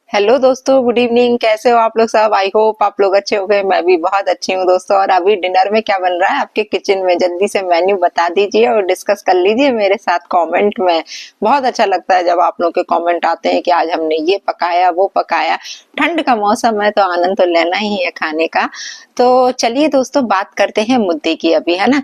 Hello दोस्तों, good evening. कैसे हो आप लोग सब? आई होप आप लोग अच्छे हो गए। मैं भी बहुत अच्छी हूँ दोस्तों। और अभी डिनर में क्या बन रहा है आपके किचन में? जल्दी से मेन्यू बता दीजिए और डिस्कस कर लीजिए मेरे साथ कमेंट में। बहुत अच्छा लगता है जब आप लोग के कमेंट आते हैं कि आज हमने ये पकाया वो पकाया। ठंड का मौसम है तो आनंद तो लेना ही है खाने का। तो चलिए दोस्तों, बात करते हैं मुद्दे की अभी, है ना।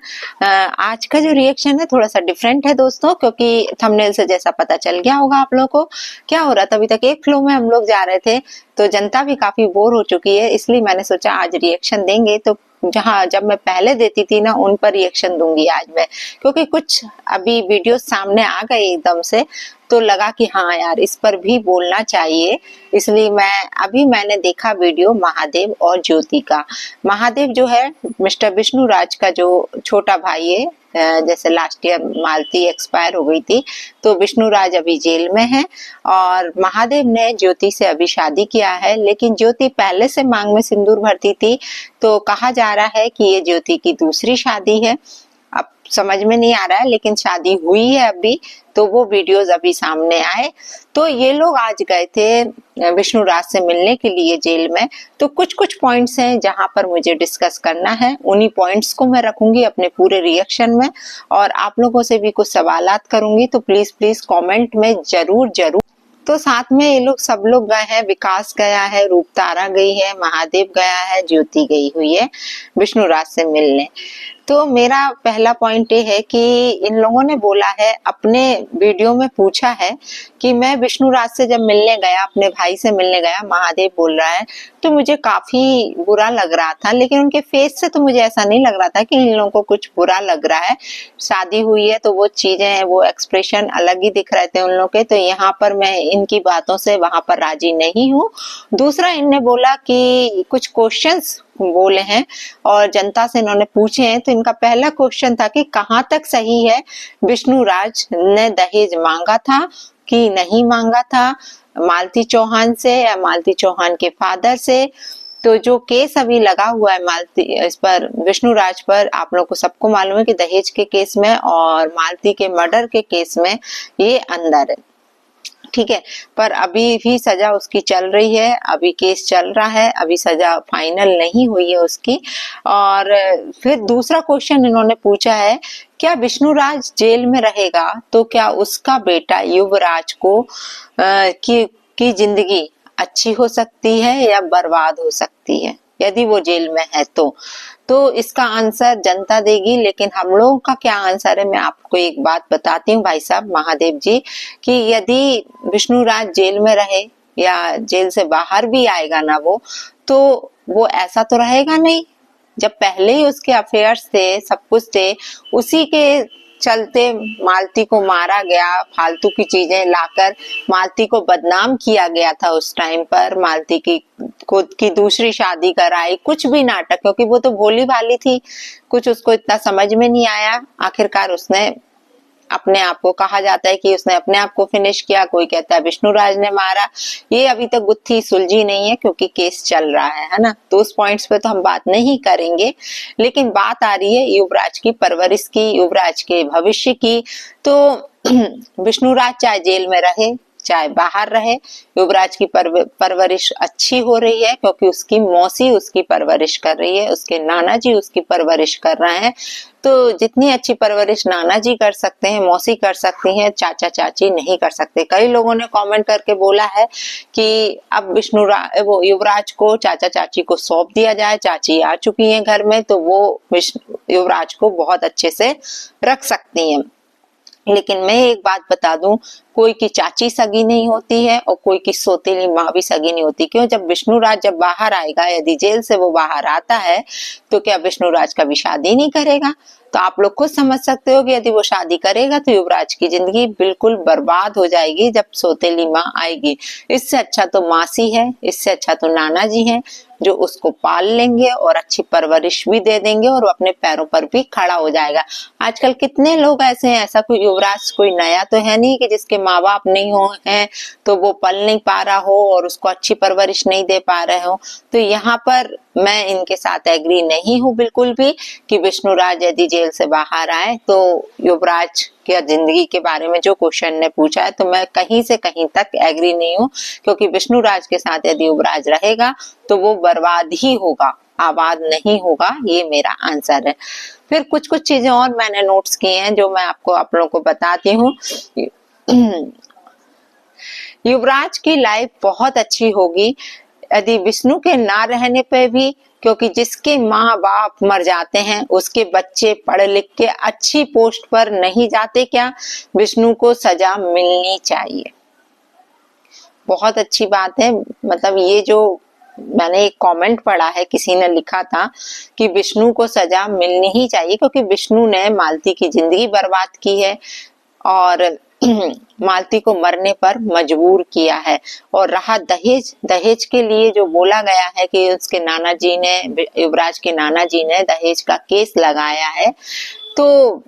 आज का जो रिएक्शन है थोड़ा सा डिफरेंट है दोस्तों, क्योंकि थंबनेल से जैसा पता चल गया होगा आप लोगों को। क्या हो रहा था, अभी तक एक फ्लो में हम लोग जा रहे थे तो जनता भी काफी बोर हो चुकी है, इसलिए मैंने सोचा आज रिएक्शन देंगे। तो जहां जब मैं पहले देती थी ना, उन पर रिएक्शन दूंगी आज मैं, क्योंकि कुछ अभी वीडियो सामने आ गए एकदम से, तो लगा कि हाँ यार इस पर भी बोलना चाहिए। इसलिए मैंने देखा वीडियो महादेव और ज्योति का। महादेव जो है मिस्टर विष्णु राज का जो छोटा भाई है। जैसे लास्ट ईयर मालती एक्सपायर हो गई थी, तो विष्णु राज अभी जेल में है और महादेव ने ज्योति से अभी शादी किया है। लेकिन ज्योति पहले से मांग में सिंदूर भरती थी, तो कहा जा रहा है कि ये ज्योति की दूसरी शादी है। अब समझ में नहीं आ रहा है, लेकिन शादी हुई है अभी। तो वो वीडियोस अभी सामने आए, तो ये लोग आज गए थे विष्णु राज से मिलने के लिए जेल में। तो कुछ कुछ पॉइंट्स हैं जहां पर मुझे डिस्कस करना है, उन्हीं पॉइंट्स को मैं रखूंगी अपने पूरे रिएक्शन में और आप लोगों से भी कुछ सवालात करूंगी। तो प्लीज प्लीज कमेंट में जरूर जरूर। तो साथ में ये लोग सब लोग गए हैं, विकास गया है, रूपतारा गई है, महादेव गया है, ज्योति गई हुई है विष्णु राज से मिलने। तो मेरा पहला पॉइंट ये है कि इन लोगों ने बोला है, अपने वीडियो में पूछा है कि मैं विष्णु राज से जब मिलने गया, अपने भाई से मिलने गया, महादेव बोल रहा है, तो मुझे काफी बुरा लग रहा था। लेकिन उनके फेस से तो मुझे ऐसा नहीं लग रहा था कि इन लोगों को कुछ बुरा लग रहा है। शादी हुई है तो वो चीजें, वो एक्सप्रेशन अलग ही दिख रहे थे उन लोग के। तो यहाँ पर मैं इनकी बातों से वहां पर राजी नहीं हूँ। दूसरा, इनने बोला कि कुछ क्वेश्चंस बोले हैं और जनता से इन्होंने पूछे हैं। तो इनका पहला क्वेश्चन था कि कहाँ तक सही है, विष्णु राज ने दहेज मांगा था कि नहीं मांगा था, मालती चौहान से या मालती चौहान के फादर से। तो जो केस अभी लगा हुआ है मालती इस पर, विष्णु राज पर, आप लोगों को सबको मालूम है कि दहेज के केस में और मालती के मर्डर के केस में ये अंदर है, ठीक है। पर अभी भी सजा उसकी चल रही है, अभी केस चल रहा है, अभी सजा फाइनल नहीं हुई है उसकी। और फिर दूसरा क्वेश्चन इन्होंने पूछा है, क्या विष्णु राज जेल में रहेगा तो क्या उसका बेटा युवराज को की जिंदगी अच्छी हो सकती है या बर्बाद हो सकती है यदि वो जेल में है? तो इसका आंसर जनता देगी। लेकिन हम लोगों का क्या आंसर है, मैं आपको एक बात बताती हूँ भाई साहब महादेव जी, कि यदि विष्णु राज जेल में रहे या जेल से बाहर भी आएगा ना तो वो ऐसा तो रहेगा नहीं। जब पहले ही उसके अफेयर्स थे, सब कुछ थे, उसी के चलते मालती को मारा गया, फालतू की चीजें लाकर मालती को बदनाम किया गया था उस टाइम पर, मालती की खुद की दूसरी शादी कराई, कुछ भी नाटक, क्योंकि वो तो भोली भाली थी, कुछ उसको इतना समझ में नहीं आया। आखिरकार उसने अपने आप को, कहा जाता है कि उसने अपने आप को फिनिश किया, कोई कहता है विष्णु राज ने मारा। ये अभी तक गुत्थी सुलझी नहीं है क्योंकि केस चल रहा है ना। तो उस पॉइंट्स पे तो हम बात नहीं करेंगे। लेकिन बात आ रही है युवराज की परवरिश की, युवराज के भविष्य की। तो विष्णु राज चाहे जेल में रहे चाहे बाहर रहे, युवराज की परवरिश अच्छी हो रही है, क्योंकि उसकी मौसी उसकी परवरिश कर रही है, उसके नाना जी उसकी परवरिश कर रहे हैं। तो जितनी अच्छी परवरिश नाना जी कर सकते हैं, मौसी कर सकती हैं, चाचा चाची नहीं कर सकते। कई लोगों ने कमेंट करके बोला है कि अब वो युवराज को चाचा चाची को सौंप दिया जाए, चाची आ चुकी हैं घर में, तो वो युवराज को बहुत अच्छे से रख सकती हैं। लेकिन मैं एक बात बता दूं, कोई की चाची सगी नहीं होती है और कोई की सौतेली माँ भी सगी नहीं होती। क्यों? जब विष्णु राज जब बाहर आएगा, यदि जेल से वो बाहर आता है, तो क्या विष्णु राज कभी शादी नहीं करेगा? तो आप लोग खुद समझ सकते हो कि यदि वो शादी करेगा तो युवराज की जिंदगी बिल्कुल बर्बाद हो जाएगी जब सौतेली माँ आएगी। इससे अच्छा तो मासी है, इससे अच्छा तो नाना जी है, जो उसको पाल लेंगे और अच्छी परवरिश भी दे देंगे और वो अपने पैरों पर भी खड़ा हो जाएगा। आजकल कितने लोग ऐसे हैं, ऐसा कोई युवराज कोई नया तो है नहीं कि जिसके माँ बाप नहीं हो हैं तो वो पल नहीं पा रहा हो और उसको अच्छी परवरिश नहीं दे पा रहे हो। तो यहाँ पर मैं इनके साथ एग्री नहीं हूँ बिल्कुल भी कि विष्णुराज यदि जेल से बाहर आए तो युवराज की जिंदगी के बारे में जो क्वेश्चन ने पूछा है तो मैं कहीं से कहीं तक एग्री नहीं हूँ, क्योंकि विष्णुराज के साथ यदि युवराज रहेगा तो वो बर्बाद ही होगा, आबाद नहीं होगा। ये मेरा आंसर है। फिर कुछ कुछ चीजें और मैंने नोट्स की हैं जो मैं आप लोगों को बताती हूँ। युवराज की लाइफ बहुत अच्छी होगी यदि विष्णु के ना रहने पे भी, क्योंकि जिसके माँ बाप मर जाते हैं उसके बच्चे पढ़ लिख के अच्छी पोस्ट पर नहीं जाते क्या? विष्णु को सजा मिलनी चाहिए। बहुत अच्छी बात है। मतलब ये जो मैंने एक कमेंट पढ़ा है, किसी ने लिखा था कि विष्णु को सजा मिलनी ही चाहिए, क्योंकि विष्णु ने मालती की जिंदगी बर्बाद की है और मालती को मरने पर मजबूर किया है। और रहा दहेज, दहेज के लिए जो बोला गया है कि उसके नाना जी ने, युवराज के नाना जी ने दहेज का केस लगाया है, तो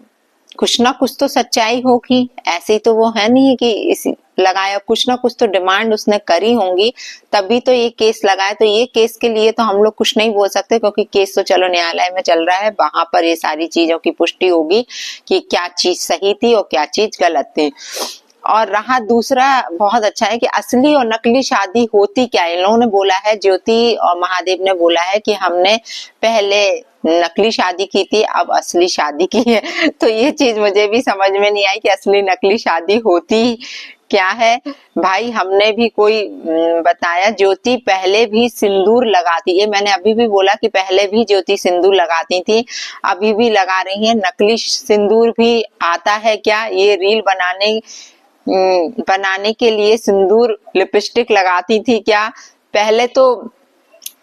कुछ ना कुछ तो सच्चाई होगी। ऐसे तो वो है नहीं कि इस लगाया, कुछ ना कुछ तो डिमांड उसने करी होंगी तभी तो ये केस लगाया। तो ये केस के लिए तो हम लोग कुछ नहीं बोल सकते, क्योंकि केस तो चलो न्यायालय में चल रहा है, वहां पर ये सारी चीजों की पुष्टि होगी कि क्या चीज सही थी और क्या चीज गलत थी। और रहा दूसरा, बहुत अच्छा है कि असली और नकली शादी होती क्या है। इन लोगों ने बोला है, ज्योति और महादेव ने बोला है कि हमने पहले नकली शादी की थी, अब असली शादी की है। तो ये चीज मुझे भी समझ में नहीं आई कि असली नकली शादी होती क्या है। भाई हमने भी कोई बताया, ज्योति पहले भी सिंदूर लगाती है, मैंने अभी भी बोला कि पहले भी ज्योति सिंदूर लगाती थी, अभी भी लगा रही है। नकली सिंदूर भी आता है क्या? ये रील बनाने के लिए सिंदूर लिपस्टिक लगाती थी क्या? पहले तो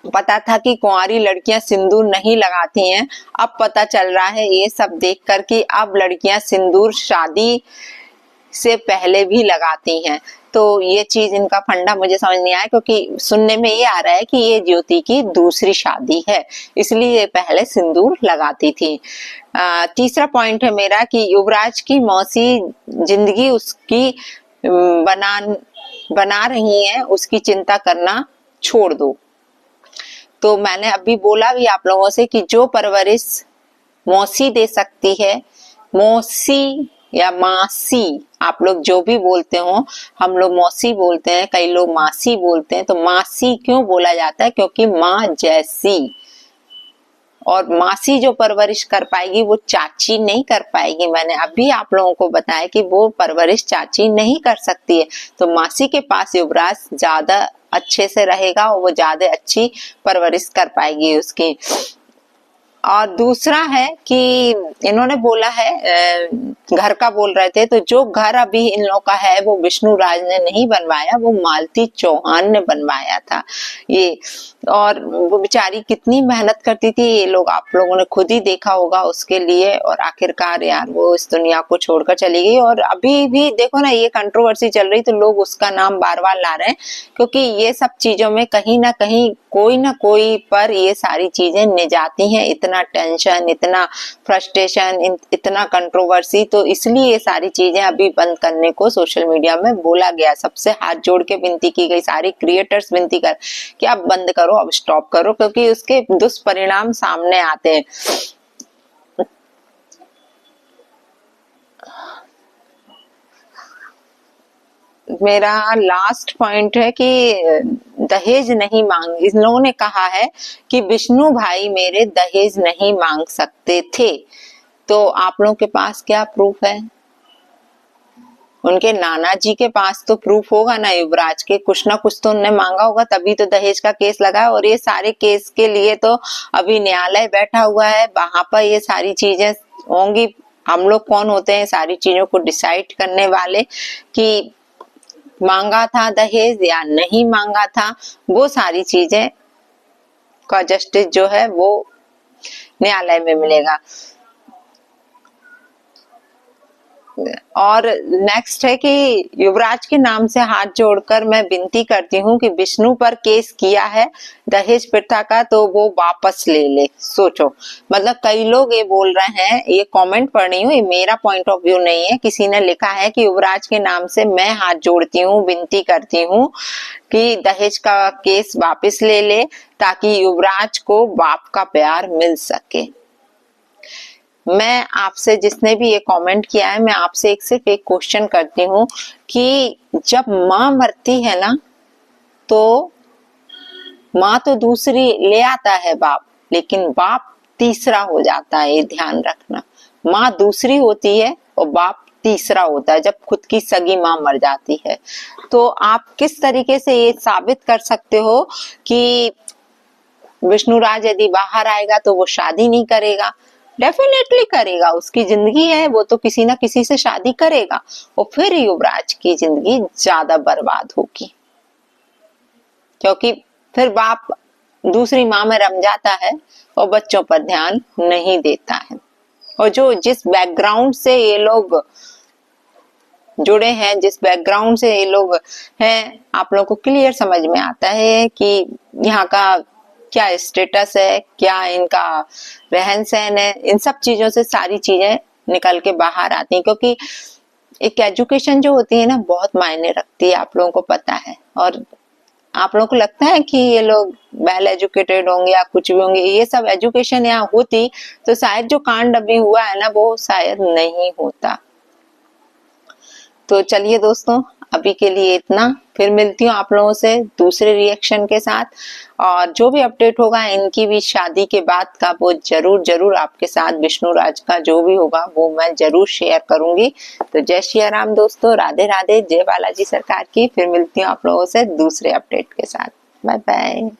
पता था कि कुंवारी लड़कियां सिंदूर नहीं लगाती हैं, अब पता चल रहा है ये सब देखकर कि अब लड़कियां सिंदूर शादी से पहले भी लगाती हैं। तो ये चीज इनका फंडा मुझे समझ नहीं आया, क्योंकि सुनने में ये आ रहा है कि ये ज्योति की दूसरी शादी है, इसलिए ये पहले सिंदूर लगाती थी। तीसरा पॉइंट है मेरा कि युवराज की मौसी जिंदगी उसकी बना रही है, उसकी चिंता करना छोड़ दो। तो मैंने अभी बोला भी आप लोगों से कि जो परवरिश मौसी दे सकती है, मौसी या मासी, आप लोग जो भी बोलते हो, हम लोग मौसी बोलते हैं, कई लोग मासी बोलते हैं। तो मासी क्यों बोला जाता है? क्योंकि माँ जैसी, और मासी जो परवरिश कर पाएगी वो चाची नहीं कर पाएगी। मैंने अभी आप लोगों को बताया कि वो परवरिश चाची नहीं कर सकती है, तो मासी के पास युवराज ज्यादा अच्छे से रहेगा और वो ज्यादा अच्छी परवरिश कर पाएगी उसकी। और दूसरा है कि इन्होंने बोला है, घर का बोल रहे थे, तो जो घर अभी इन लोगों का है वो विष्णुराज ने नहीं बनवाया, वो मालती चौहान ने बनवाया था ये। और वो बेचारी कितनी मेहनत करती थी, ये लोग आप लोगों ने खुद ही देखा होगा उसके लिए। और आखिरकार यार वो इस दुनिया को छोड़कर चली गई। और अभी भी देखो ना, ये कंट्रोवर्सी चल रही तो लोग उसका नाम बार बार ला रहे हैं, क्योंकि ये सब चीजों में कहीं ना कहीं कोई ना कोई पर ये सारी चीजें ले जाती हैं। इतना टेंशन, इतना फ्रस्ट्रेशन, इतना कंट्रोवर्सी, तो इसलिए ये सारी चीजें अभी बंद करने को सोशल मीडिया में बोला गया। सबसे हाथ जोड़ के विनती की गई, सारी क्रिएटर्स विनती कर कि आप बंद करो, अब स्टॉप करो, क्योंकि उसके दुष्परिणाम सामने आते हैं। मेरा लास्ट पॉइंट है कि दहेज नहीं मांग, इन लोगों ने कहा है कि विष्णु भाई मेरे दहेज नहीं मांग सकते थे। तो आप लोगों के पास क्या प्रूफ है? उनके नाना जी के पास तो प्रूफ होगा ना, युवराज के कुछ ना कुछ तो उन्होंने मांगा होगा, तभी तो दहेज का केस लगा। और ये सारे केस के लिए तो अभी न्यायालय बैठा हुआ है, वहां पर ये सारी चीजें होंगी। हम लोग कौन होते हैं सारी चीजों को डिसाइड करने वाले कि मांगा था दहेज या नहीं मांगा था? वो सारी चीजें का जस्टिस जो है वो न्यायालय में मिलेगा। और नेक्स्ट है कि युवराज के नाम से हाथ जोड़कर मैं विनती करती हूँ कि विष्णु पर केस किया है दहेज प्रथा का तो वो वापस ले ले। सोचो, मतलब कई लोग ये बोल रहे हैं, ये कमेंट पढ़ रही हूँ, ये मेरा पॉइंट ऑफ व्यू नहीं है, किसी ने लिखा है कि युवराज के नाम से मैं हाथ जोड़ती हूँ, विनती करती हूँ कि दहेज का केस वापस ले ले ताकि युवराज को बाप का प्यार मिल सके। मैं आपसे, जिसने भी ये कमेंट किया है, मैं आपसे सिर्फ एक क्वेश्चन करती हूँ कि जब माँ मरती है ना, तो माँ तो दूसरी ले आता है बाप, लेकिन बाप तीसरा हो जाता है, ये ध्यान रखना। माँ दूसरी होती है और बाप तीसरा होता है जब खुद की सगी माँ मर जाती है। तो आप किस तरीके से ये साबित कर सकते हो कि विष्णुराज यदि बाहर आएगा तो वो शादी नहीं करेगा? डेफिनेटली करेगा, उसकी जिंदगी है, वो तो किसी ना किसी से शादी करेगा और फिर युवराज की जिंदगी ज्यादा बर्बाद होगी, क्योंकि फिर बाप दूसरी माँ में रम जाता है और बच्चों पर ध्यान नहीं देता है। और जो जिस बैकग्राउंड से ये लोग जुड़े हैं, जिस बैकग्राउंड से ये लोग हैं, आप लोगों को क्लियर समझ में आता है कि यहाँ का क्या स्टेटस है, क्या इनका रहन सहन है। इन सब चीजों से सारी चीजें निकल के बाहर आती हैं, क्योंकि एक एजुकेशन जो होती है ना, बहुत मायने रखती है, आप लोगों को पता है। और आप लोगों को लगता है कि ये लोग वेल एजुकेटेड होंगे या कुछ भी होंगे, ये सब एजुकेशन यहाँ होती तो शायद जो कांड अभी हुआ है ना, वो शायद नहीं होता। तो चलिए दोस्तों, अभी के लिए इतना, फिर मिलती हूँ आप लोगों से दूसरे रिएक्शन के साथ, और जो भी अपडेट होगा इनकी भी शादी के बाद का, वो जरूर आपके साथ विष्णुराज का जो भी होगा वो मैं जरूर शेयर करूंगी। तो जय श्री राम दोस्तों, राधे राधे, जय बालाजी सरकार की। फिर मिलती हूँ आप लोगों से दूसरे अपडेट के साथ। Bye bye.